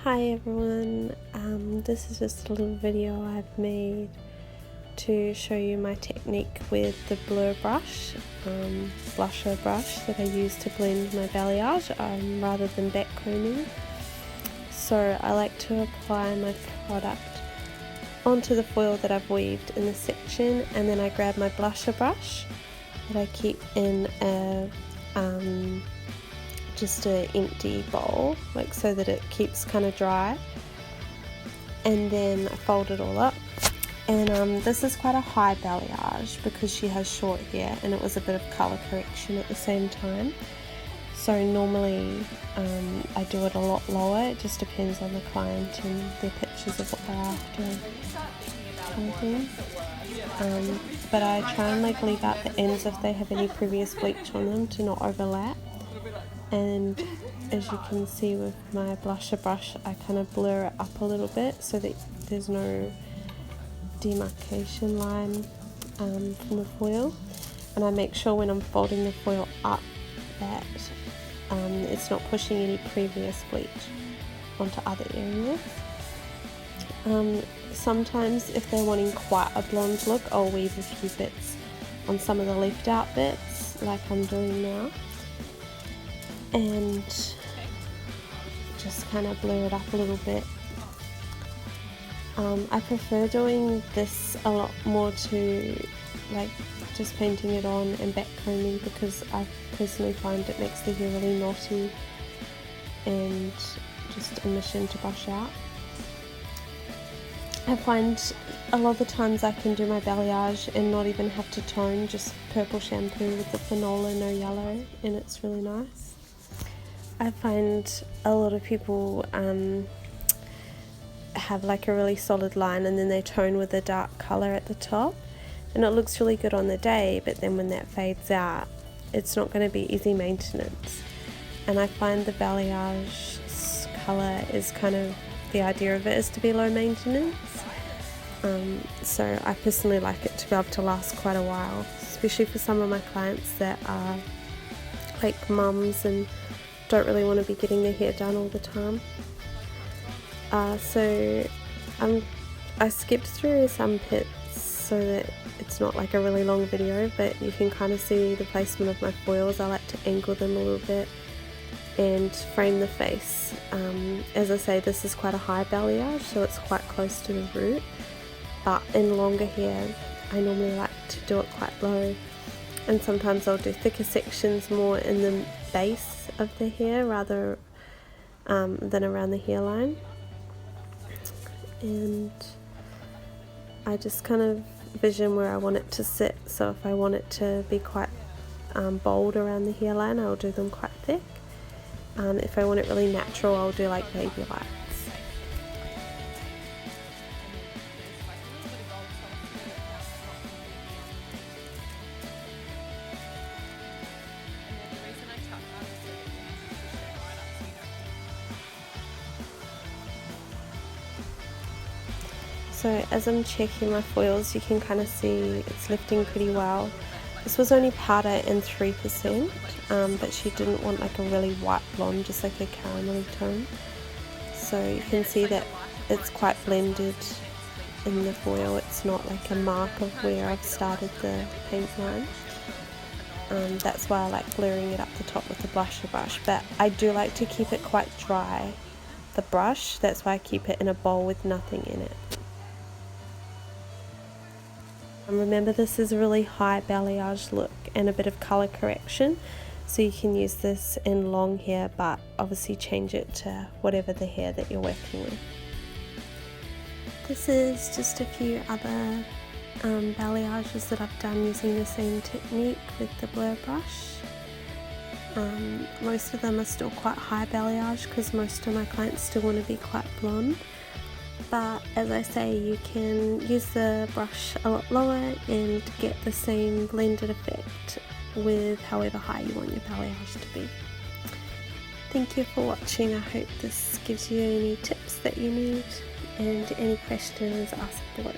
Hi everyone, this is just a little video I've made to show you my technique with the blur brush, blusher brush that I use to blend my balayage rather than back combing. So I like to apply my product onto the foil that I've weaved in the section, and then I grab my blusher brush that I keep in a just an empty bowl, like so that it keeps kind of dry, and then I fold it all up. And this is quite a high balayage because she has short hair, and it was a bit of colour correction at the same time. So normally I do it a lot lower. It just depends on the client and their pictures of what they're after. But I try and leave out the ends if they have any previous bleach on them to not overlap. And as you can see with my blusher brush, I kind of blur it up a little bit so that there's no demarcation line from the foil. And I make sure when I'm folding the foil up that it's not pushing any previous bleach onto other areas. Sometimes if they're wanting quite a blonde look, I'll weave a few bits on some of the left out bits like I'm doing now, and just kind of blur it up a little bit. I prefer doing this a lot more to just painting it on and back combing, because I personally find it makes the hair really knotty and just a mission to brush out. I find a lot of the times I can do my balayage and not even have to tone, just purple shampoo with the phenol, no yellow, and it's really nice. I find a lot of people have like a really solid line and then they tone with a dark colour at the top, and it looks really good on the day, but then when that fades out, it's not going to be easy maintenance. And I find the balayage colour is kind of, the idea of it is to be low maintenance. So I personally like it to be able to last quite a while, especially for some of my clients that are like mums and don't really want to be getting their hair done all the time. So I skipped through some bits so that it's not like a really long video, but you can kind of see the placement of my foils. I like to angle them a little bit and frame the face. As I say, this is quite a high balayage, so it's quite close to the root, but in longer hair I normally like to do it quite low, and sometimes I'll do thicker sections more in the base of the hair rather than around the hairline. And I just kind of vision where I want it to sit, so if I want it to be quite bold around the hairline, I'll do them quite thick. If I want it really natural, I'll do like baby lights. So as I'm checking my foils, you can kind of see it's lifting pretty well. This was only powder and 3%, but she didn't want like a really white blonde, just like a caramelly tone. So you can see that it's quite blended in the foil. It's not like a mark of where I've started the paint line. That's why I like blurring it up the top with the blusher brush, but I do like to keep it quite dry, the brush. That's why I keep it in a bowl with nothing in it. Remember, this is a really high balayage look and a bit of colour correction, so you can use this in long hair, but obviously change it to whatever the hair that you're working with. This is just a few other balayages that I've done using the same technique with the blur brush. Most of them are still quite high balayage because most of my clients still want to be quite blonde. But as I say, you can use the brush a lot lower and get the same blended effect with however high you want your balayage to be. Thank you for watching. I hope this gives you any tips that you need, and any questions, ask below.